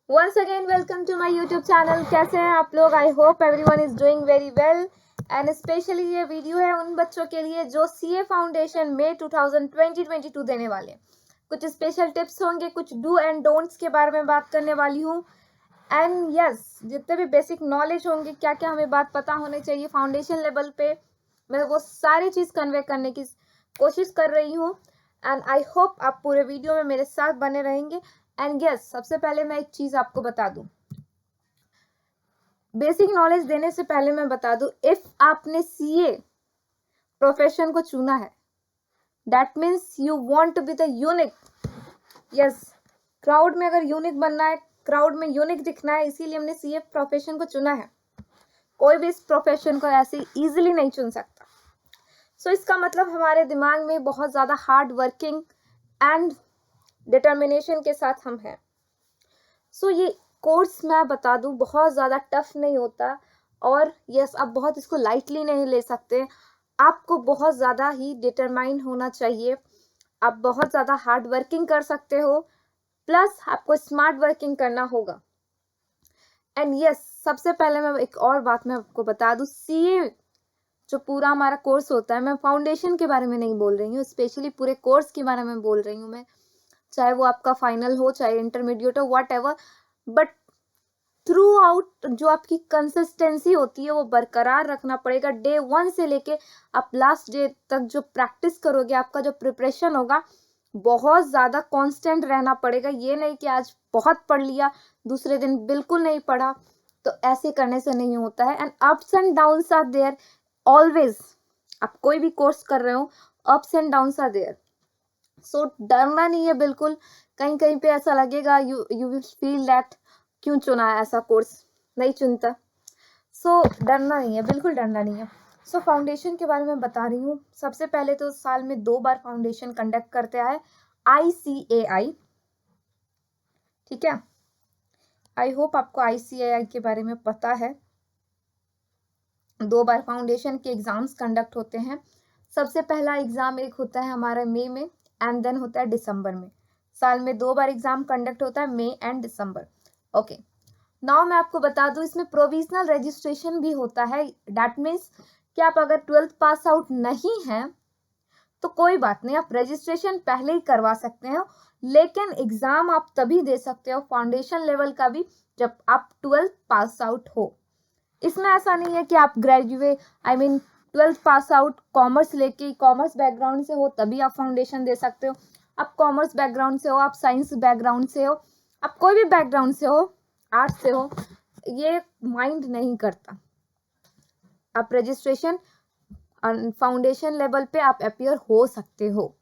Once again welcome to my YouTube channel. कैसे हैं आप लोग? I hope everyone is doing very well and specially ये video है उन बच्चों के लिए जो सीए फाउंडेशन में 2022 देने वाले हैं। कुछ स्पेशल टिप्स होंगे, कुछ डू एंड डोंट्स के बारे में बात करने वाली हूँ। एंड यस, जितने भी बेसिक नॉलेज होंगे, क्या क्या हमें बात पता होनी चाहिए फाउंडेशन लेवल पे, मैं वो सारी चीज़ कन्वे करने की कोशिश कर रही हूँ। एंड आई होप आप पूरे वीडियो में मेरे साथ बने रहेंगे। एंड यस, सबसे पहले मैं एक चीज़ आपको बता दूं, बेसिक नॉलेज देने से पहले मैं बता दूं, इफ आपने सीए प्रोफेशन को चुना है, that means you want to be the unique. Yes, crowd में अगर यूनिक बनना है, क्राउड में यूनिक दिखना है, इसीलिए हमने सीए प्रोफेशन को चुना है। कोई भी इस प्रोफेशन को ऐसे इजीली नहीं चुन सकता। सो इसका मतलब हमारे दिमाग में बहुत ज़्यादा हार्ड वर्किंग एंड डिटर्मिनेशन के साथ हम हैं। सो ये कोर्स मैं बता दूं बहुत ज़्यादा टफ नहीं होता, और यस, आप बहुत इसको लाइटली नहीं ले सकते। आपको बहुत ज़्यादा ही डिटरमाइन होना चाहिए। आप बहुत ज़्यादा हार्ड वर्किंग कर सकते हो, प्लस आपको स्मार्ट वर्किंग करना होगा। एंड यस, सबसे पहले मैं एक और बात मैं आपको बता दूं, सीए जो पूरा हमारा कोर्स होता है, मैं फाउंडेशन के बारे में नहीं बोल रही हूँ, स्पेशली पूरे कोर्स के बारे में बोल रही हूँ मैं। चाहे वो आपका फाइनल हो, चाहे इंटरमीडिएट हो, what ever, but through out जो आपकी कंसिस्टेंसी होती है वो बरकरार रखना पड़ेगा। डे 1 से लेके आप लास्ट डे तक जो प्रैक्टिस करोगे, आपका जो प्रिपरेशन होगा, बहुत ज़्यादा कांस्टेंट रहना पड़ेगा। ये नहीं कि आज बहुत पढ़ लिया, दूसरे दिन बिल्कुल नहीं पढ़ा, तो ऐसे करने से नहीं होता है। And ups and downs are there always. आप कोई भी कोर्स कर रहे हो, ups and downs are there. So डरना नहीं है बिल्कुल। कहीं कहीं पे ऐसा लगेगा, यू विल फील दैट क्यों चुना है ऐसा कोर्स, नहीं चुनता। सो डरना नहीं है, बिल्कुल डरना नहीं है। सो फाउंडेशन के बारे में बता रही हूँ। सबसे पहले तो साल में 2 बार फाउंडेशन कंडक्ट करते आए ICAI, ठीक है। आई होप आपको ICAI के बारे में पता है। 2 बार फाउंडेशन के एग्जाम्स कंडक्ट होते हैं। सबसे पहला एग्जाम एक होता है हमारा मई में, एंड देन होता है दिसंबर में। साल में 2 बार एग्जाम कंडक्ट होता है, मई एंड दिसंबर। ओके, नाउ मैं आपको बता दूं, इसमें प्रोविजनल रजिस्ट्रेशन भी होता है। दैट मीन्स कि आप अगर 12th पास आउट नहीं हैं तो कोई बात नहीं, आप रजिस्ट्रेशन पहले ही करवा सकते हो, लेकिन एग्जाम आप तभी दे सकते हो फाउंडेशन लेवल का भी जब आप 12th पास आउट हो। इसमें ऐसा नहीं है कि आप graduate, I mean 12th pass out commerce लेके, कॉमर्स बैकग्राउंड से हो तभी आप फाउंडेशन दे सकते हो। आप कॉमर्स बैकग्राउंड से हो, आप साइंस बैकग्राउंड से हो, आप कोई भी बैकग्राउंड से हो, आर्ट्स से हो, ये माइंड नहीं करता। आप रजिस्ट्रेशन फाउंडेशन लेवल पे आप अपीयर हो सकते हो,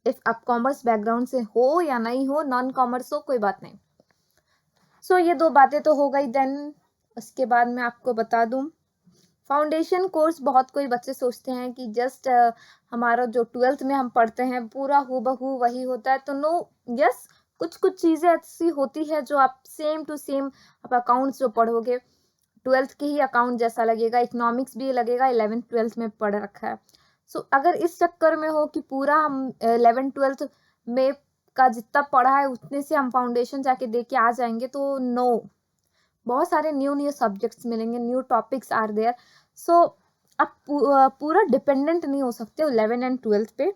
इफ आप कॉमर्स बैकग्राउंड से हो या नहीं हो, नॉन कॉमर्स हो, कोई बात नहीं। सो ये 2 बातें तो हो गई। देन उसके बाद मैं आपको बता दूं, फाउंडेशन कोर्स बहुत कोई बच्चे सोचते हैं कि जस्ट हमारा जो 12th में हम पढ़ते हैं पूरा हूबहू वही होता है, तो नो। यस, कुछ कुछ चीज़ें ऐसी होती है जो आप सेम टू सेम, आप अकाउंट्स जो पढ़ोगे 12th के ही अकाउंट जैसा लगेगा, इकोनॉमिक्स भी लगेगा, 11th 12th में पढ़ रखा है। सो अगर इस चक्कर में हो कि पूरा हम 11th 12th में का जितना पढ़ा है उतने से हम फाउंडेशन जाके दे के आ जाएंगे, तो नो। बहुत सारे न्यू न्यू सब्जेक्ट्स मिलेंगे, न्यू टॉपिक्स आर देयर। सो आप पूरा डिपेंडेंट नहीं हो सकते 11 एंड 12th पे,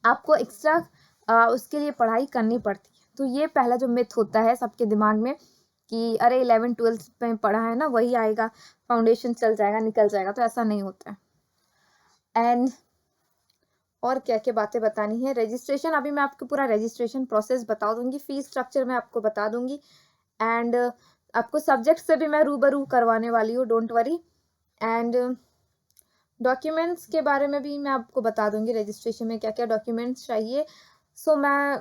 आपको एक्स्ट्रा उसके लिए पढ़ाई करनी पड़ती है। तो ये पहला जो मिथ होता है सबके दिमाग में कि अरे 11 12th में पढ़ा है ना, वही आएगा, फाउंडेशन चल जाएगा, निकल जाएगा, तो ऐसा नहीं होता है। एंड और क्या क्या बातें बतानी है, रजिस्ट्रेशन, अभी मैं आपको पूरा रजिस्ट्रेशन प्रोसेस बता दूंगी, फीस स्ट्रक्चर मैं आपको बता दूंगी, एंड आपको सब्जेक्ट से भी मैं रूबरू करवाने वाली हूँ, डोंट वरी। एंड डॉक्यूमेंट्स के बारे में भी मैं आपको बता दूंगी, रजिस्ट्रेशन में क्या क्या डॉक्यूमेंट्स चाहिए। सो मैं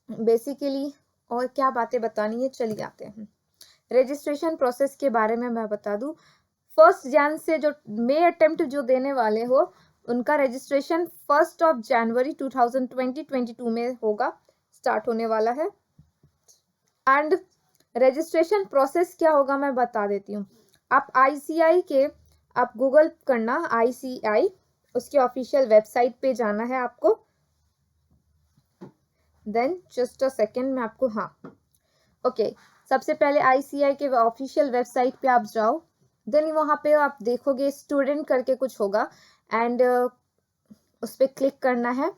बेसिकली और क्या बातें बतानी है, चली जाते हैं। रजिस्ट्रेशन प्रोसेस के बारे में मैं बता दूं, 1 जनवरी से जो मई अटेम्प्ट जो देने वाले हो, उनका रजिस्ट्रेशन 1 जनवरी 2022 में होगा, स्टार्ट होने वाला है। एंड रजिस्ट्रेशन प्रोसेस क्या होगा मैं बता देती हूँ। आप ICAI के, आप गूगल करना ICAI, उसके ऑफिशियल वेबसाइट पे जाना है आपको। देन जस्ट अ सेकेंड, मैं आपको, हाँ, ओके सबसे पहले ICAI के ऑफिशियल वेबसाइट पे आप जाओ, देन वहाँ पे आप देखोगे स्टूडेंट करके कुछ होगा एंड उस पर क्लिक करना है।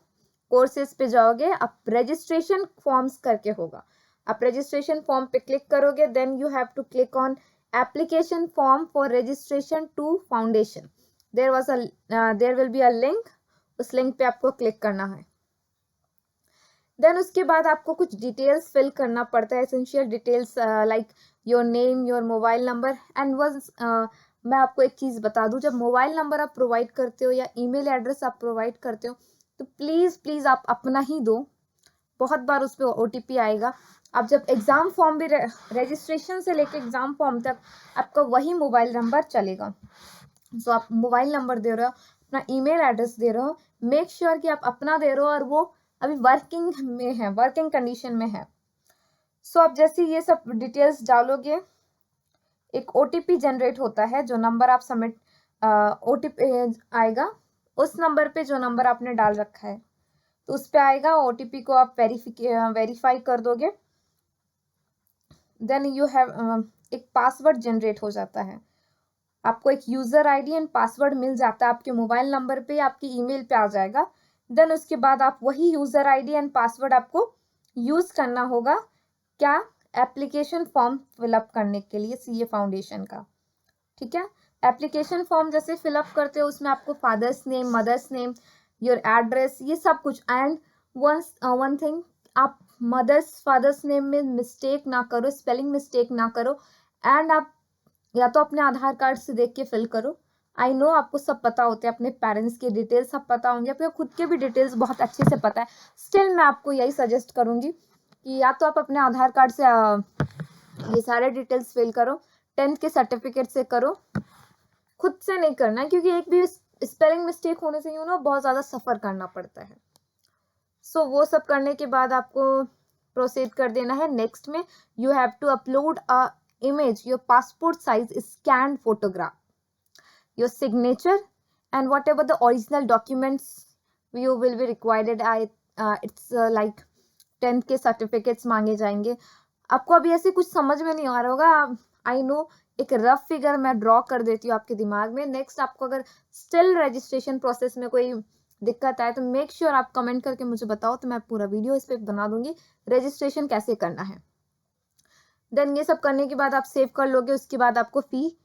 कोर्सेज पे जाओगे, आप रजिस्ट्रेशन फॉर्म्स करके होगा, आप रजिस्ट्रेशन फॉर्म पे क्लिक करोगे, then you have to click on application form for registration to foundation. There will be a link, उस लिंक पे आपको क्लिक करना है। देन उसके बाद आपको कुछ डिटेल्स फिल करना पड़ता है, essential details like your name, your mobile number and once मैं आपको एक चीज़ बता दूं, जब मोबाइल नंबर आप प्रोवाइड करते हो या ईमेल एड्रेस आप प्रोवाइड करते हो तो प्लीज़ आप अपना ही दो, बहुत बार उस पर OTP आएगा। आप जब एग्ज़ाम फॉर्म भी रजिस्ट्रेशन से लेके एग्ज़ाम फॉर्म तक आपका वही मोबाइल नंबर चलेगा। सो आप मोबाइल नंबर दे रहे हो, अपना ईमेल एड्रेस दे रहे हो, मेक श्योर कि आप अपना दे रहे हो और वो अभी वर्किंग में है, वर्किंग कंडीशन में है। सो आप जैसे ये सब डिटेल्स डालोगे, एक OTP जनरेट होता है, जो नंबर आप सबमिट OTP आएगा, उस नंबर पे जो नंबर आपने डाल रखा है तो उस पे आएगा, OTP को आप वेरीफाई कर दोगे, देन यू हैव एक पासवर्ड जनरेट हो जाता है, आपको एक यूजर ID एंड पासवर्ड मिल जाता है, आपके मोबाइल नंबर पे आपकी ईमेल पे आ जाएगा। देन उसके बाद आप वही यूजर ID एंड पासवर्ड आपको यूज करना होगा, क्या, एप्लीकेशन फॉर्म फिलअप करने के लिए CA फाउंडेशन का। ठीक है, एप्लीकेशन फॉर्म जैसे फिलअप करते हो उसमें आपको father's name, mother's name, your address, ये सब कुछ, एंड वन थिंग, आप मदर्स फादर्स नेम में मिस्टेक ना करो, स्पेलिंग मिस्टेक ना करो, एंड आप या तो अपने आधार कार्ड से देख के फिल करो। आई नो आपको सब पता होते हैं, अपने पेरेंट्स के डिटेल्स सब पता होंगे, आपको खुद के भी डिटेल्स बहुत अच्छे से पता है, स्टिल मैं आपको यही सजेस्ट करूंगी कि या तो आप अपने आधार कार्ड से ये सारे डिटेल्स फिल करो, 10th के सर्टिफिकेट से करो, खुद से नहीं करना है, क्योंकि एक भी स्पेलिंग मिस्टेक होने से बहुत ज़्यादा सफ़र करना पड़ता है। सो वो सब करने के बाद आपको प्रोसीड कर देना है नेक्स्ट में। You have to upload a image, your passport size scanned photograph, your signature, and whatever the original documents you will be required. It's like 10th के सर्टिफिकेट्स मांगे जाएंगे। आपको अभी ऐसे कुछ समझ में नहीं आ रहा होगा, आई नो, एक रफ फिगर मैं ड्रॉ कर देती हूँ आपके दिमाग में। नेक्स्ट आपको अगर स्टिल रजिस्ट्रेशन प्रोसेस में कोई दिक्कत आए तो मेक श्योर आप कमेंट करके मुझे बताओ, तो मैं पूरा वीडियो इस पर बना दूंगी रजिस्ट्रेशन कैसे करना है। देन ये सब करने के बाद आप सेव कर लोगे, उसके बाद आपको फ़ी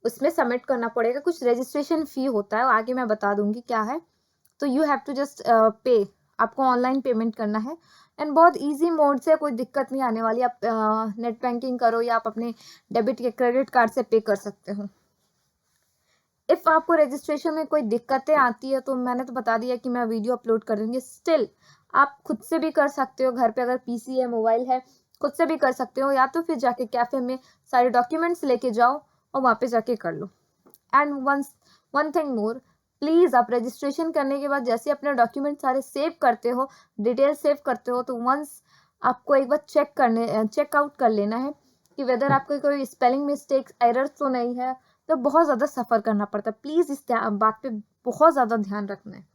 उसमें सबमिट करना पड़ेगा, कुछ रजिस्ट्रेशन फ़ी होता है, आगे मैं बता दूंगी क्या है। तो यू हैव टू जस्ट पे, आपको ऑनलाइन पेमेंट करना है एंड बहुत इजी मोड से, कोई दिक्कत नहीं आने वाली। आप नेट बैंकिंग करो या आप अपने डेबिट या क्रेडिट कार्ड से पे कर सकते हो। इफ़ आपको रजिस्ट्रेशन में कोई दिक्कतें आती है तो मैंने तो बता दिया कि मैं वीडियो अपलोड कर दूँगी, स्टिल आप खुद से भी कर सकते हो, घर पे अगर PC है, मोबाइल है, खुद से भी कर सकते हो, या तो फिर जाके कैफ़े में सारे डॉक्यूमेंट्स लेके जाओ और वहाँ पे जाके कर लो। And one thing more, please आप रजिस्ट्रेशन करने के बाद जैसे अपने डॉक्यूमेंट सारे सेव करते हो, डिटेल सेव करते हो, तो वंस आपको एक बार चेकआउट कर लेना है कि वेदर आपको कोई स्पेलिंग मिस्टेक्स, एरर्स तो नहीं है, तो बहुत ज़्यादा सफ़र करना पड़ता है। प्लीज़ इस बात पे बहुत ज़्यादा ध्यान रखना है।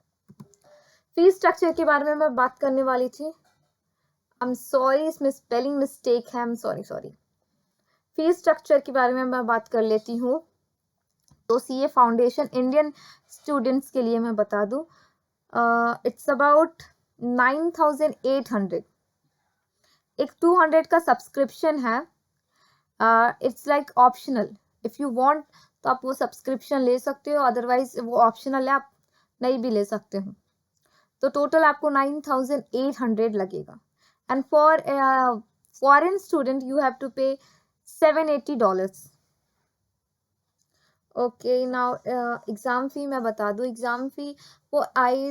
फीस स्ट्रक्चर के बारे में मैं बात करने वाली थी, आई एम सॉरी, इसमें स्पेलिंग मिस्टेक है, I am sorry. Fees structure के बारे में मैं बात कर लेती हूँ। तो CA फाउंडेशन इंडियन स्टूडेंट्स के लिए मैं बता दूँ, इट्स अबाउट 9,800, एक 200 का सब्सक्रिप्शन है, it's like optional, if you want तो आप वो सब्सक्रिप्शन ले सकते हो, अदरवाइज वो ऑप्शनल है, आप नहीं भी ले सकते हो। तो टोटल आपको 9,800 लगेगा and for foreign student you have to pay $780। Okay, now exam फ़ी मैं बता दूँ, एग्ज़ाम फ़ी वो आई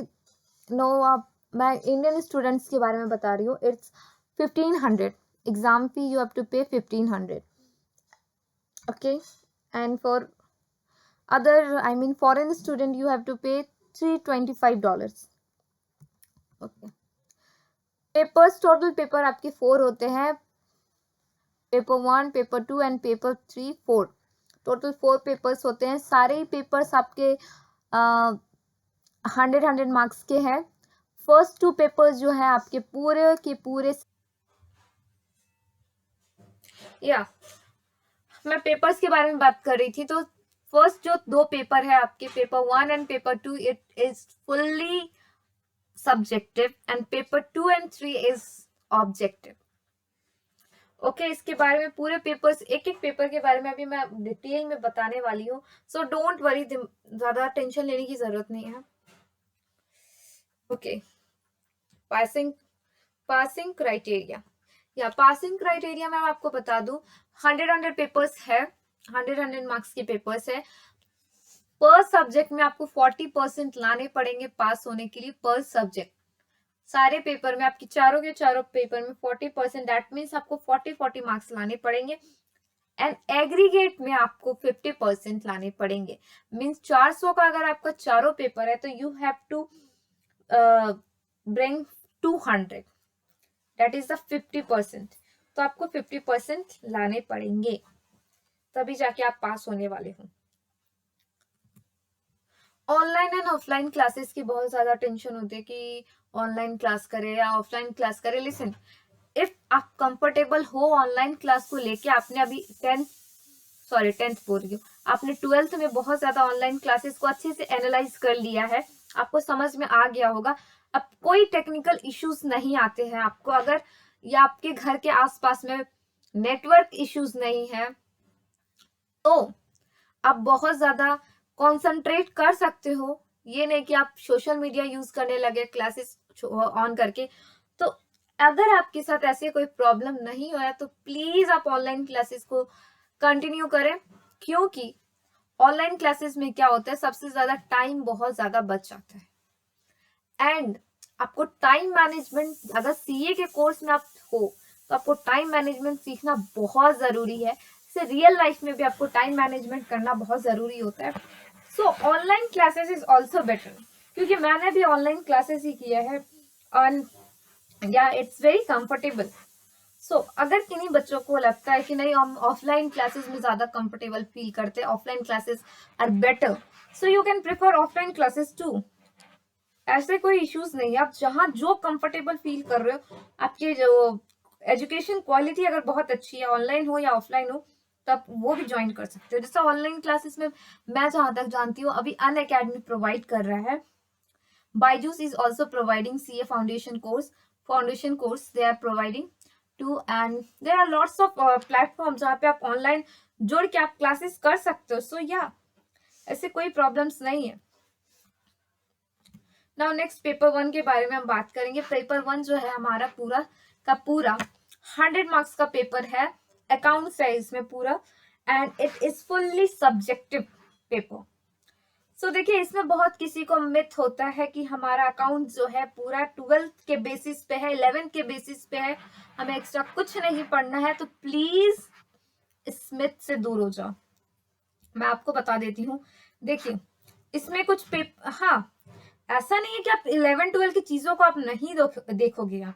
नो, आप मैं इंडियन स्टूडेंट्स के बारे में बता रही हूँ, it's 1,500 exam fee, you have to pay 1,500। Okay, and for other I mean foreign student you have to pay $325। Okay, papers, total paper आपके 4 होते हैं, paper 1, paper 2 and paper 3, 4, total 4 papers होते हैं। सारे ही पेपर्स आपके 100 मार्क्स के हैं। First 2 papers जो है आपके पूरे के पूरे या मैं पेपर्स के बारे में बात कर रही थी। तो फर्स्ट जो 2 पेपर है आपके, paper 1 and paper 2, it is fully subjective and paper 2 and 3 is objective. Okay, इसके बारे में पूरे पेपर्स, एक एक पेपर के बारे में अभी मैं डिटेल में बताने वाली हूँ। सो डोंट वरी, ज्यादा टेंशन लेने की जरूरत नहीं है। ओके, पासिंग क्राइटेरिया, या पासिंग क्राइटेरिया मैं आपको बता दूं, 100 पेपर्स है, 100 मार्क्स के पेपर्स है। पर सब्जेक्ट में आपको 40% लाने पड़ेंगे पास होने के लिए, पर सब्जेक्ट। सारे पेपर में आपकी चारों के चारों पेपर में 40%, दैट मीन्स आपको 40 मार्क्स लाने पड़ेंगे। एंड एग्रीगेट में आपको 50% लाने पड़ेंगे। मीन्स 400 का अगर आपका चारों पेपर है तो you have to bring 200, that is the 50%। तो आपको 50% लाने पड़ेंगे, तभी जाके आप पास होने वाले हो। ऑनलाइन एंड ऑफलाइन क्लासेस की बहुत ज्यादा टेंशन होती है कि ऑनलाइन क्लास करे या ऑफलाइन क्लास करे। लिसन, इफ आप कंफर्टेबल हो ऑनलाइन क्लास को लेके, आपने अभी 10th बोल रही हूँ, आपने 12th में बहुत ज्यादा ऑनलाइन क्लासेस को अच्छे से एनालाइज कर लिया है, आपको समझ में आ गया होगा, अब कोई टेक्निकल इश्यूज नहीं आते हैं आपको, अगर या आपके घर के आसपास में नेटवर्क इश्यूज नहीं है, तो आप बहुत ज्यादा कंसंट्रेट कर सकते हो। ये नहीं कि आप सोशल मीडिया यूज करने लगे क्लासेस ऑन करके। तो अगर आपके साथ ऐसे कोई प्रॉब्लम नहीं हुआ है तो प्लीज आप ऑनलाइन क्लासेस को कंटिन्यू करें, क्योंकि ऑनलाइन क्लासेस में क्या होता है, सबसे ज्यादा टाइम बहुत ज्यादा बच जाता है। एंड आपको टाइम मैनेजमेंट, अगर सीए के कोर्स में आप हो तो आपको टाइम मैनेजमेंट सीखना बहुत जरूरी है। से रियल लाइफ में भी आपको टाइम मैनेजमेंट करना बहुत जरूरी होता है। सो online classes is also better, क्योंकि मैंने भी ऑनलाइन क्लासेस ही किया है ऑन, या इट्स वेरी कंफर्टेबल। सो अगर किन्हीं बच्चों को लगता है कि नहीं हम ऑफलाइन क्लासेस में ज्यादा कंफर्टेबल फील करते हैं, offline classes are better, so you can prefer offline classes too. ऐसे कोई इश्यूज नहीं है, आप जहां जो कंफर्टेबल फील कर रहे हो, आपके जो एजुकेशन क्वालिटी अगर बहुत अच्छी है, ऑनलाइन हो या ऑफलाइन हो, तब वो भी ज्वाइन कर सकते हो। जैसे ऑनलाइन क्लासेस में मैं जहां तक जानती हूँ अभी अनअकैडमी प्रोवाइड कर रहा है, Byju's is also providing CA foundation course they are providing too, and there are lots of platform जहाँ पे आप ऑनलाइन जोड़ के आप क्लासेस कर सकते हो। सो या ऐसे कोई प्रॉब्लम्स नहीं है। नाउ नेक्स्ट पेपर 1 के बारे में हम बात करेंगे। पेपर 1 जो है हमारा पूरा का पूरा 100 मार्क्स का पेपर है, अकाउंट्स है इसमें पूरा, and it is fully subjective paper. So देखिए, इसमें बहुत किसी को मिथ होता है कि हमारा अकाउंट जो है पूरा 12th के बेसिस पे है, 11th के बेसिस पे है, हमें एक्स्ट्रा कुछ नहीं पढ़ना है। तो प्लीज इस मिथ से दूर हो जाओ। मैं आपको बता देती हूँ, देखिए इसमें कुछ पेपर, हाँ ऐसा नहीं है कि आप 11-12 की चीजों को आप नहीं देखोगे आप,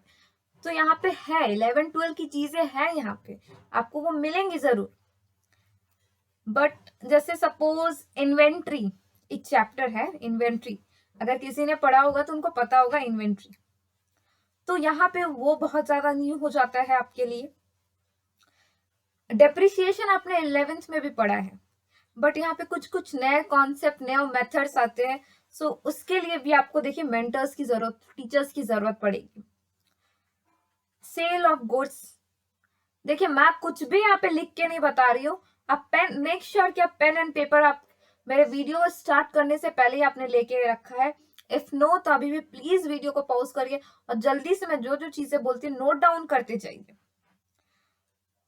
तो यहाँ पे है 11-12 की चीजें हैं, यहाँ पे आपको वो मिलेंगी जरूर। बट जैसे सपोज इन्वेंट्री एक चैप्टर है, इन्वेंट्री अगर किसी ने पढ़ा होगा तो उनको पता होगा इन्वेंट्री, तो यहाँ पे वो बहुत ज्यादा न्यू हो जाता है आपके लिए। डेप्रिसिएशन आपने 11th में भी पढ़ा है, बट यहाँ पे कुछ कुछ नए कॉन्सेप्ट, नए मेथड्स आते हैं। सो उसके लिए भी आपको देखिए मेंटर्स की जरूरत, टीचर्स की जरूरत पड़ेगी। सेल ऑफ गुड्स, देखिए मैं कुछ भी यहाँ पे लिख के नहीं बता रही हूँ, आप पेन, मेक श्योर कि आप पेन एंड पेपर आप मेरे वीडियो स्टार्ट करने से पहले ही आपने लेके रखा है। इफ नो तो अभी भी प्लीज वीडियो को पॉज करिए और जल्दी से मैं जो जो चीजें बोलती हूँ नोट डाउन करते जाइए।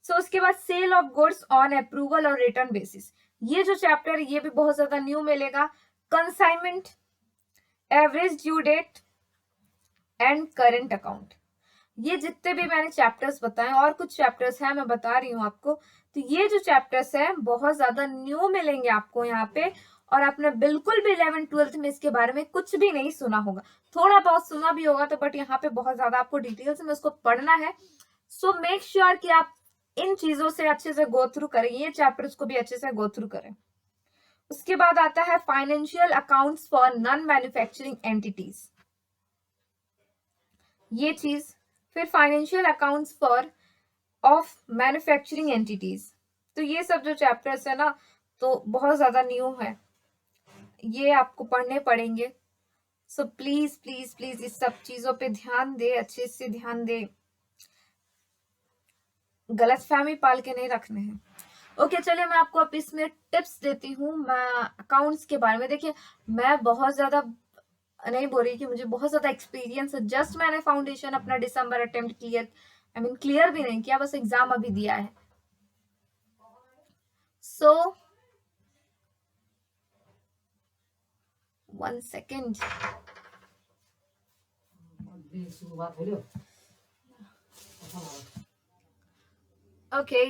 सो उसके बाद sale of goods on approval और रिटर्न बेसिस, ये जो चैप्टर है ये भी बहुत ज्यादा न्यू मिलेगा। Consignment, average due date and current account, ये जितने भी मैंने चैप्टर्स बताए और कुछ चैप्टर्स हैं मैं बता रही हूँ आपको, तो ये जो चैप्टर्स हैं बहुत ज्यादा न्यू मिलेंगे आपको यहाँ पे, और आपने बिल्कुल भी 11th-12th में इसके बारे में कुछ भी नहीं सुना होगा, थोड़ा बहुत सुना भी होगा तो, बट यहाँ पे बहुत ज्यादा आपको डिटेल्स में उसको पढ़ना है। सो मेक श्योर कि आप इन चीजों से अच्छे से गो थ्रू करें, ये चैप्टर्स को भी अच्छे से गो थ्रू करें। उसके बाद आता है financial accounts for non manufacturing entities, ये चीज। फिर financial accounts for of manufacturing entities. तो ये सब जो चैप्टर्स है ना, तो बहुत ज्यादा न्यू है, ये आपको पढ़ने पड़ेंगे। सो प्लीज प्लीज प्लीज इस सब चीजों पे ध्यान दे, अच्छे से ध्यान दे, गलतफहमी पाल के नहीं रखने हैं। ओके चलिए मैं आपको अब इसमें टिप्स देती हूँ मैं अकाउंट्स के बारे में। देखिए मैं बहुत ज्यादा नहीं बोल रही कि मुझे बहुत ज्यादा एक्सपीरियंस है, जस्ट मैंने फाउंडेशन अपना दिसंबर attempt clear, I mean clear भी नहीं किया, बस एग्जाम अभी दिया है। So 1 second. Okay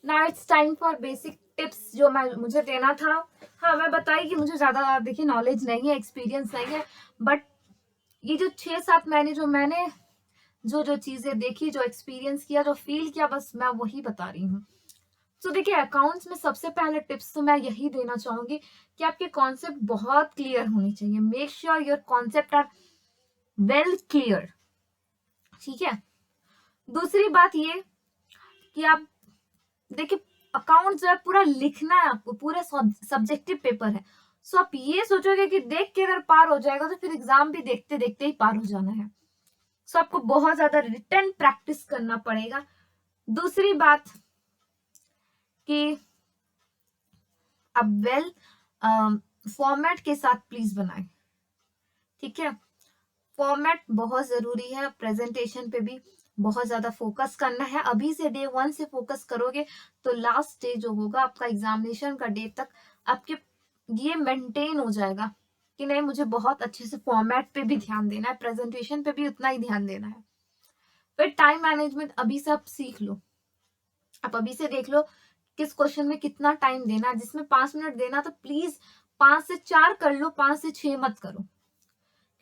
now it's time for basic tips जो मुझे देना था। हाँ मैं बताई कि मुझे ज्यादा देखिए नॉलेज नहीं है, एक्सपीरियंस नहीं है, बट ये जो 6-7 महीने मैंने जो चीजें देखी, जो एक्सपीरियंस किया, जो फील किया, बस मैं वही बता रही हूँ। तो देखिए अकाउंट्स में सबसे पहले टिप्स तो मैं यही देना चाहूंगी कि आपके कॉन्सेप्ट बहुत क्लियर होने चाहिए। Make sure your concept are well clear, ठीक है। दूसरी बात ये कि आप देखिए अकाउंट जो है पूरा लिखना है आपको, पूरा सब्जेक्टिव पेपर है। सो आप ये सोचोगे कि देख के अगर पार हो जाएगा तो फिर एग्जाम भी देखते देखते ही पार हो जाना है। सो आपको बहुत ज्यादा रिटन प्रैक्टिस करना पड़ेगा। दूसरी बात कि आप वेल फॉर्मेट के साथ प्लीज बनाएं, ठीक है। फॉर्मेट बहुत जरूरी है, प्रेजेंटेशन पे भी बहुत ज्यादा फोकस करना है। अभी से डे 1 से फोकस करोगे तो लास्ट डे जो होगा आपका एग्जामिनेशन का डे तक आपके ये मेंटेन हो जाएगा कि नहीं मुझे बहुत अच्छे से फॉर्मेट पे भी ध्यान देना है, प्रेजेंटेशन पे भी उतना ही ध्यान देना है। फिर टाइम मैनेजमेंट अभी से आप सीख लो, आप अभी से देख लो किस क्वेश्चन में कितना टाइम देना है। जिसमें 5 मिनट देना तो प्लीज 5 से 4 कर लो, 5 से 6 मत करो,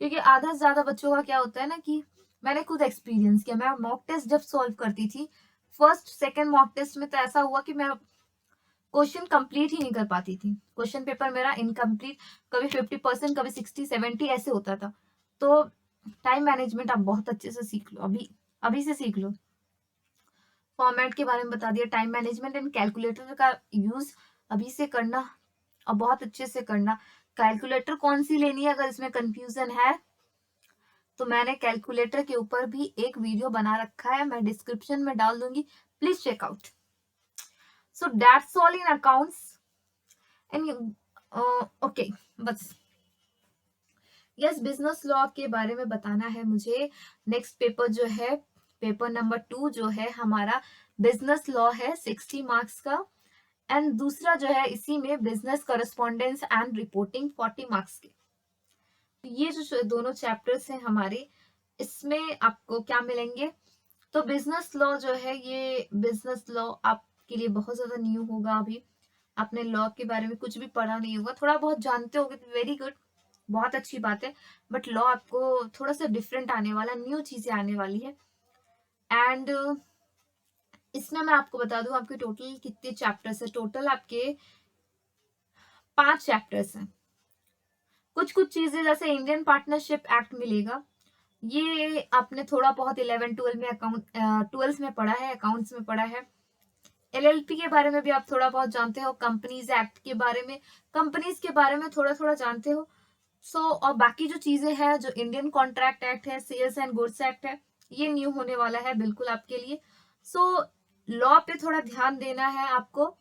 क्योंकि आधा से ज्यादा बच्चों का क्या होता है ना कि मैंने खुद एक्सपीरियंस किया, मैं मॉक टेस्ट जब सॉल्व करती थी फर्स्ट सेकंड मॉक टेस्ट में, तो ऐसा हुआ कि मैं क्वेश्चन कंप्लीट ही नहीं कर पाती थी, क्वेश्चन पेपर मेरा इनकम्प्लीट, कभी 50%, कभी 60-70 ऐसे होता था। तो टाइम मैनेजमेंट आप बहुत अच्छे से सीख लो, अभी अभी से सीख लो। फॉर्मेट के बारे में बता दिया, टाइम मैनेजमेंट एंड कैलकुलेटर का यूज अभी से करना और बहुत अच्छे से करना। कैलकुलेटर कौन सी लेनी है अगर इसमें कंफ्यूजन है तो मैंने कैलकुलेटर के ऊपर भी एक वीडियो बना रखा है, मैं डिस्क्रिप्शन में डाल दूंगी, please check out. So that's all in accounts and okay बस यस बिजनेस लॉ के बारे में बताना है मुझे। नेक्स्ट पेपर जो है पेपर नंबर 2 जो है हमारा बिजनेस लॉ है 60 मार्क्स का, एंड दूसरा जो है इसी में business correspondence and reporting 40 marks के। ये जो दोनों चैप्टर्स हैं हमारे, इसमें आपको क्या मिलेंगे। तो बिजनेस लॉ जो है, ये बिजनेस लॉ आपके लिए बहुत ज्यादा न्यू होगा, अभी आपने लॉ के बारे में कुछ भी पढ़ा नहीं होगा, थोड़ा बहुत जानते होगे तो वेरी गुड, बहुत अच्छी बात है, बट लॉ आपको थोड़ा सा डिफरेंट आने वाला, न्यू चीजें आने वाली है। एंड इसमें मैं आपको बता दूं आपके टोटल कितने चैप्टर्स है। टोटल आपके 5 चैप्टर्स हैं। कुछ कुछ चीजें जैसे इंडियन पार्टनरशिप एक्ट मिलेगा, ये आपने थोड़ा बहुत 11-12 में अकाउंट 12 में पढ़ा है, अकाउंट्स में पढ़ा है। एलएलपी के बारे में भी आप थोड़ा बहुत जानते हो, कंपनीज एक्ट के बारे में, कंपनीज के बारे में थोड़ा थोड़ा जानते हो। सो और बाकी जो चीजें हैं, जो इंडियन कॉन्ट्रैक्ट एक्ट है, सेल्स एंड गुड्स एक्ट है, ये न्यू होने वाला है बिल्कुल आपके लिए। सो लॉ पे थोड़ा ध्यान देना है आपको।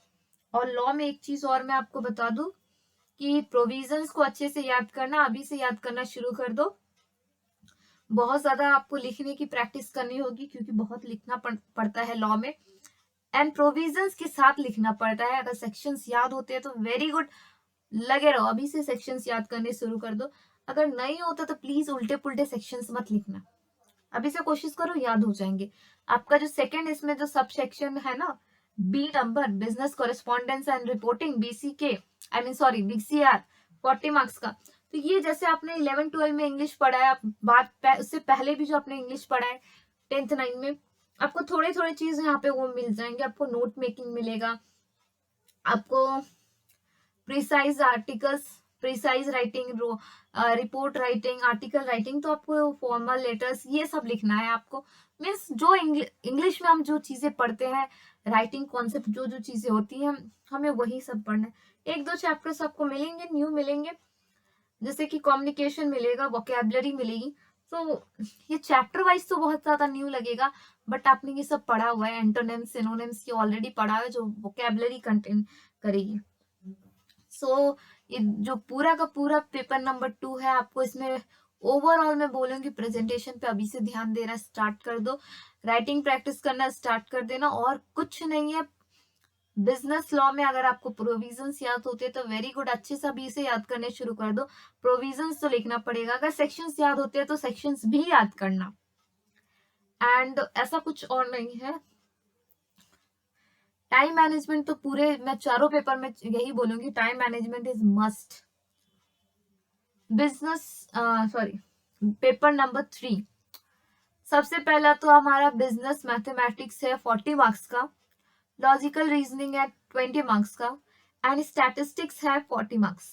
और लॉ में एक चीज और मैं आपको बता दूं कि प्रोविजंस को अच्छे से याद करना, अभी से याद करना शुरू कर दो। बहुत ज्यादा आपको लिखने की प्रैक्टिस करनी होगी क्योंकि बहुत लिखना पड़ता है लॉ में, एंड प्रोविजंस के साथ लिखना पड़ता है। अगर सेक्शंस याद होते हैं तो वेरी गुड, लगे रहो, अभी से सेक्शंस याद करने शुरू कर दो। अगर नहीं होता तो प्लीज उल्टे पुल्टे सेक्शंस मत लिखना, अभी से कोशिश करो, याद हो जाएंगे। आपका जो सेकंड इसमें जो सब सेक्शन है ना, B number business correspondence and reporting, BCK I mean sorry BCR 40 marks का। तो ये जैसे आपने 11-12 में इंग्लिश पढ़ा है, उससे पहले भी जो आपने इंग्लिश पढ़ा है 10th-9 में, आपको थोड़े थोड़े चीज यहाँ पे वो मिल जाएंगे। आपको नोट मेकिंग मिलेगा, आपको precise articles precise writing, report writing, article writing, तो आपको फॉर्मल लेटर्स ये सब लिखना है आपको। मीन्स जो इंग्लिश में हम जो चीजें पढ़ते हैं, राइटिंग कॉन्सेप्ट जो जो चीजें होती हैं, हमें वही सब पढ़ना है। एक दो चैप्टर्स आपको मिलेंगे, न्यू मिलेंगे, जैसे कि कम्युनिकेशन मिलेगा, वोकेबलरी मिलेगी। तो ये चैप्टर वाइज तो बहुत ज्यादा न्यू लगेगा, बट आपने ये सब पढ़ा हुआ है, एंटोनिम्स सिनोनिम्स ये ऑलरेडी पढ़ा है, जो वोकेबलरी कंटेन करेगी। सो ये जो पूरा का पूरा पेपर नंबर 2 है, आपको इसमें ओवरऑल मैं बोलूंगी प्रेजेंटेशन पे अभी से ध्यान देना स्टार्ट कर दो, राइटिंग प्रैक्टिस करना स्टार्ट कर देना, और कुछ नहीं है। बिजनेस लॉ में अगर आपको प्रोविजंस याद होते हैं तो वेरी गुड, अच्छे से अभी से याद करने शुरू कर दो। प्रोविजंस तो लिखना पड़ेगा, अगर सेक्शंस याद होते हैं तो सेक्शंस भी याद करना, एंड ऐसा कुछ और नहीं है। टाइम मैनेजमेंट तो पूरे मैं चारों पेपर में यही बोलूंगी, time management is must. Business sorry, paper number 3, सबसे पहला तो हमारा बिजनेस मैथमेटिक्स है 40 मार्क्स का, लॉजिकल रीजनिंग है 20 मार्क्स का, एंड स्टैटिस्टिक्स है 40 मार्क्स।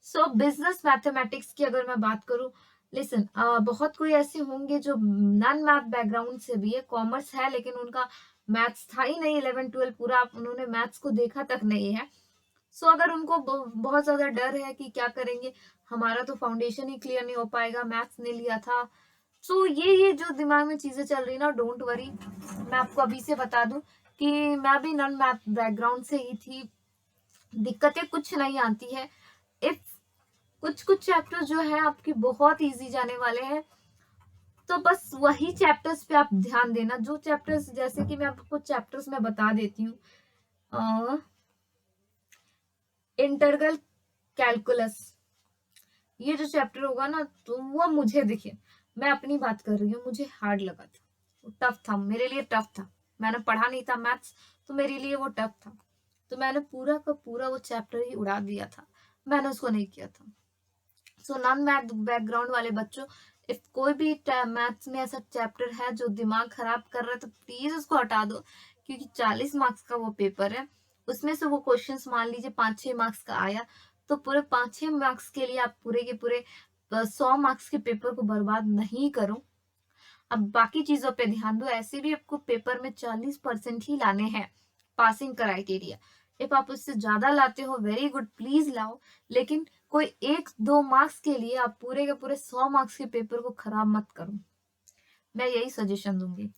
सो बिजनेस मैथमेटिक्स की अगर मैं बात करूं, लिसन, बहुत कोई ऐसे होंगे जो नॉन मैथ बैकग्राउंड से भी है, कॉमर्स है लेकिन उनका मैथ्स था ही नहीं, 11-12 पूरा उन्होंने मैथ्स को देखा तक नहीं है। सो अगर उनको बहुत ज्यादा डर है कि क्या करेंगे, हमारा तो फाउंडेशन ही क्लियर नहीं हो पाएगा, मैथ्स नहीं लिया था, सो ये जो दिमाग में चीजें चल रही ना, डोंट वरी, मैं आपको अभी से बता दूं कि मैं भी नॉन मैथ बैकग्राउंड से ही थी, दिक्कतें कुछ नहीं आती है। इफ कुछ कुछ चैप्टर जो है आपकी बहुत इजी जाने वाले हैं, तो बस वही चैप्टर्स पे आप ध्यान देना, जो चैप्टर्स, जैसे कि मैं आपको चैप्टर्स में बता देती हूँ। इंटरगल कैलकुलस, ये जो चैप्टर होगा ना, तो वो मुझे, देखिए मैं अपनी बात कर रही हूँ, मुझे हार्ड लगा था, टफ था मेरे लिए, टफ था, मैंने पढ़ा नहीं था मैथ्स, तो मेरे लिए वो टफ था, तो मैंने पूरा का पूरा वो चैप्टर ही उड़ा दिया था, मैंने उसको नहीं किया था। सो नॉन मैथ बैकग्राउंड वाले बच्चों, इफ कोई भी मैथ्स में ऐसा चैप्टर है जो दिमाग खराब कर रहा है, तो प्लीज उसको हटा दो, क्योंकि 40 मार्क्स का वो पेपर है, उसमें से वो क्वेश्चंस मान लीजिए 5-6 मार्क्स का आया, तो पूरे 5-6 मार्क्स के लिए आप पूरे के पूरे 100 मार्क्स के पेपर को बर्बाद नहीं करो। अब बाकी चीजों पे ध्यान दो, ऐसे भी आपको पेपर में 40% ही लाने हैं, पासिंग क्राइटेरिया। इफ आप उससे ज्यादा लाते हो, वेरी गुड, प्लीज लाओ, लेकिन कोई 1-2 मार्क्स के लिए आप पूरे के पूरे 100 मार्क्स के पेपर को खराब मत करो, मैं यही सजेशन दूंगी।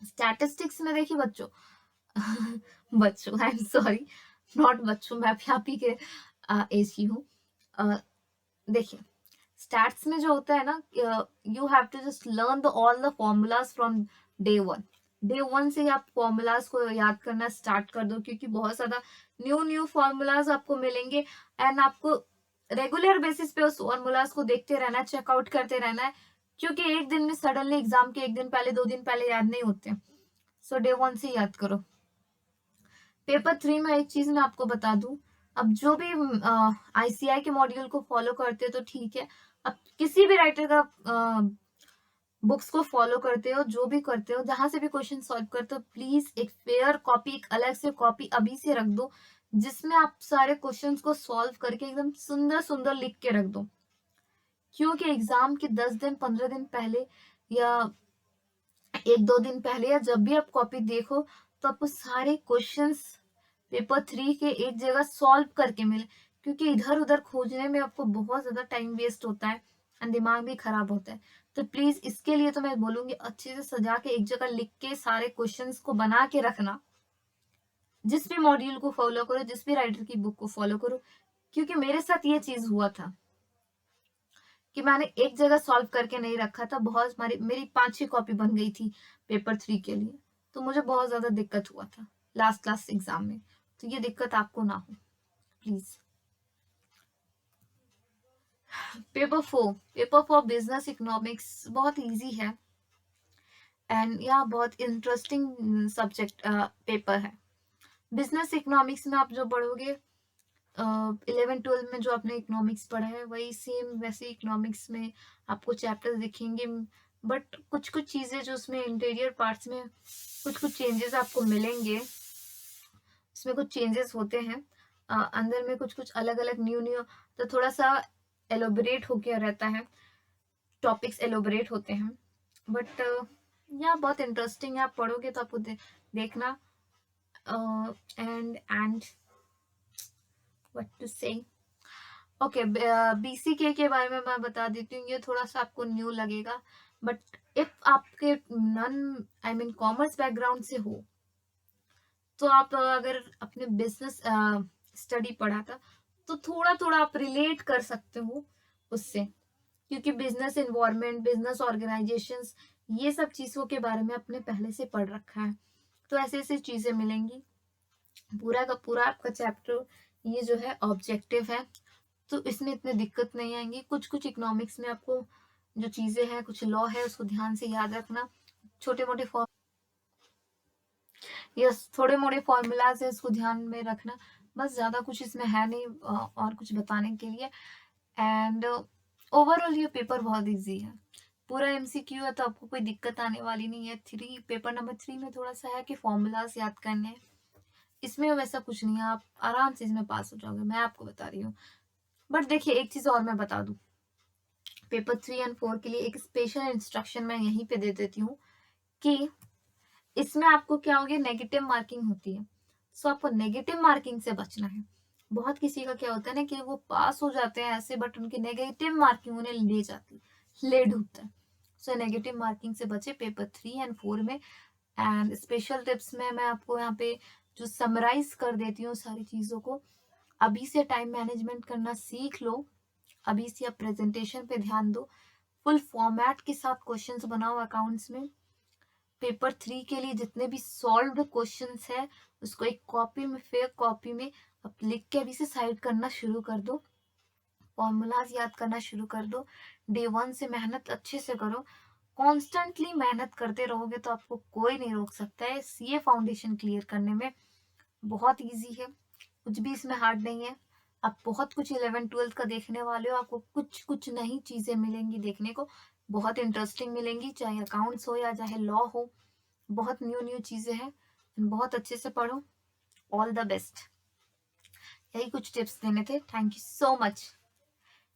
स्टैटिस्टिक्स में देखिए बच्चों बच्चों, आई एम सॉरी, नॉट बच्चों, मैं भी आप ही के एज की हूँ। देखिए स्टैट्स में जो होता है ना, you have to just learn all the formulas from day one से ही आप फॉर्मूलाज को याद करना स्टार्ट कर दो, क्योंकि बहुत ज्यादा न्यू फॉर्मूलाज आपको मिलेंगे, एंड आपको रेगुलर बेसिस पे उस फॉर्मूलाज को देखते रहना है, चेकआउट करते रहना है, क्योंकि एक दिन में सडनली एग्जाम के 1 दिन पहले 2 दिन पहले याद नहीं होते। सो डे वन से याद करो। पेपर 3 में एक चीज मैं आपको बता दूं, अब जो भी आईसीआई के मॉड्यूल को फॉलो करते हो तो ठीक है, अब किसी भी राइटर का बुक्स को फॉलो करते हो, जो भी करते हो, जहां से भी क्वेश्चन सॉल्व करते हो, प्लीज एक फेयर कॉपी, एक अलग से कॉपी अभी से रख दो, जिसमें आप सारे क्वेश्चंस को सॉल्व करके एकदम सुंदर सुंदर लिख के रख दो, क्योंकि एग्जाम के 10 दिन 15 दिन पहले या 1-2 दिन पहले, या जब भी आप कॉपी देखो, तो आपको सारे क्वेश्चंस पेपर 3 के एक जगह सॉल्व करके मिले, क्योंकि इधर उधर खोजने में आपको बहुत ज्यादा टाइम वेस्ट होता है और दिमाग भी खराब होता है। तो प्लीज इसके लिए तो मैं बोलूंगी अच्छे से सजा के एक जगह लिख के सारे क्वेश्चंस को बना के रखना, जिस भी मॉड्यूल को फॉलो करो, जिस भी राइटर की बुक को फॉलो करो, क्योंकि मेरे साथ ये चीज हुआ था कि मैंने एक जगह सॉल्व करके नहीं रखा था, बहुत मेरी 5-6 कॉपी बन गई थी पेपर 3 के लिए, तो मुझे बहुत ज्यादा दिक्कत हुआ था लास्ट एग्जाम में, तो ये दिक्कत आपको ना हो प्लीज। पेपर 4 बिजनेस इकोनॉमिक्स बहुत इजी है, एंड यह बहुत इंटरेस्टिंग सब्जेक्ट पेपर है। बिजनेस इकोनॉमिक्स में आप जो पढ़ोगे, 11-12 में जो आपने इकोनॉमिक्स पढ़ा है, वही सेम वैसे इकोनॉमिक्स में आपको चैप्टर्स दिखेंगे, बट कुछ कुछ चीजें जो उसमें इंटीरियर पार्ट्स में कुछ कुछ चेंजेस आपको मिलेंगे, उसमें कुछ चेंजेस होते हैं, अंदर में कुछ कुछ अलग अलग न्यू तो थोड़ा सा एलोबरेट होके रहता है, टॉपिक्स एलोबरेट होते हैं, बट या बहुत इंटरेस्टिंग है, आप पढ़ोगे तो आपको देखना। एंड व्हाट टू से, ओके, बीसीके के बारे में मैं बता देती हूँ। ये थोड़ा सा आपको न्यू लगेगा, बट इफ आपके non I mean commerce background से हो, तो आप अगर अपने बिजनेस स्टडी पढ़ा था तो थोड़ा थोड़ा आप रिलेट कर सकते हो उससे, क्योंकि बिजनेस इन्वायरमेंट, बिजनेस ऑर्गेनाइजेशंस, ये सब चीजों के बारे में आपने पहले से पढ़ रखा है, तो ऐसे ऐसी चीजें मिलेंगी। पूरा का पूरा आपका चैप्टर ये जो है ऑब्जेक्टिव है, तो इसमें इतनी दिक्कत नहीं आएंगी। कुछ कुछ इकोनॉमिक्स में आपको जो चीजें हैं, कुछ लॉ है, उसको ध्यान से याद रखना। छोटे मोटे यस, थोड़े मोड़े फॉर्मूलाज है, इसको ध्यान में रखना, बस ज्यादा कुछ इसमें है नहीं और कुछ बताने के लिए। एंड ओवरऑल ये पेपर बहुत इजी है, पूरा एमसीक्यू है, तो आपको कोई दिक्कत आने वाली नहीं है। पेपर नंबर 3 में थोड़ा सा है कि फॉर्मूलाज याद करने हैं, इसमें वैसा कुछ नहीं है, आप आराम से इसमें पास हो जाओगे, मैं आपको बता रही हूँ। बट देखिए एक चीज और मैं बता दूं, पेपर 3 एंड 4 के लिए एक स्पेशल इंस्ट्रक्शन मैं यहीं पे दे देती हूँ कि इसमें आपको क्या होगी, नेगेटिव मार्किंग होती है, सो आपको नेगेटिव मार्किंग से बचना है। बहुत किसी का क्या होता है ना कि वो पास हो जाते हैं ऐसे, बट उनकी नेगेटिव मार्किंग उन्हें ले जाती, ले डूबता है। सो नेगेटिव मार्किंग से बचे पेपर 3 एंड 4 में। एंड स्पेशल टिप्स में मैं आपको यहाँ पे जो समराइज कर देती हूँ सारी चीजों को, अभी से टाइम मैनेजमेंट करना सीख लो, अभी से आप प्रेजेंटेशन पे ध्यान दो, फुल फॉर्मेट के साथ क्वेश्चंस बनाओ अकाउंट्स में। पेपर 3 के लिए जितने भी सॉल्व्ड क्वेश्चंस है उसको एक कॉपी में, फेक कॉपी में आप लिख के अभी से साइड करना शुरू कर दो, फॉर्मूलाज याद करना शुरू कर दो। डे 1 से मेहनत अच्छे से करो, कॉन्स्टेंटली मेहनत करते रहोगे तो आपको कोई नहीं रोक सकता है सीए फाउंडेशन क्लियर करने में। बहुत ईजी है, कुछ भी इसमें हार्ड नहीं है। आप बहुत कुछ 11th-12th का देखने वाले हो, आपको कुछ कुछ नई चीजें मिलेंगी देखने को, बहुत इंटरेस्टिंग मिलेंगी, चाहे अकाउंट्स हो या चाहे लॉ हो, बहुत न्यू न्यू चीजें हैं। बहुत अच्छे से पढ़ो, ऑल द बेस्ट। यही कुछ टिप्स देने थे। थैंक यू सो मच,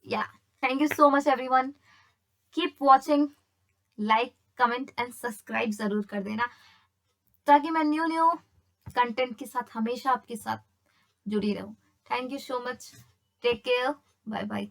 या thank you so much everyone. Keep watching, like, comment and subscribe जरूर कर देना, ताकि मैं न्यू न्यू कंटेंट के साथ हमेशा आपके साथ जुड़ी रहूं। Thank you so much, take care, bye bye.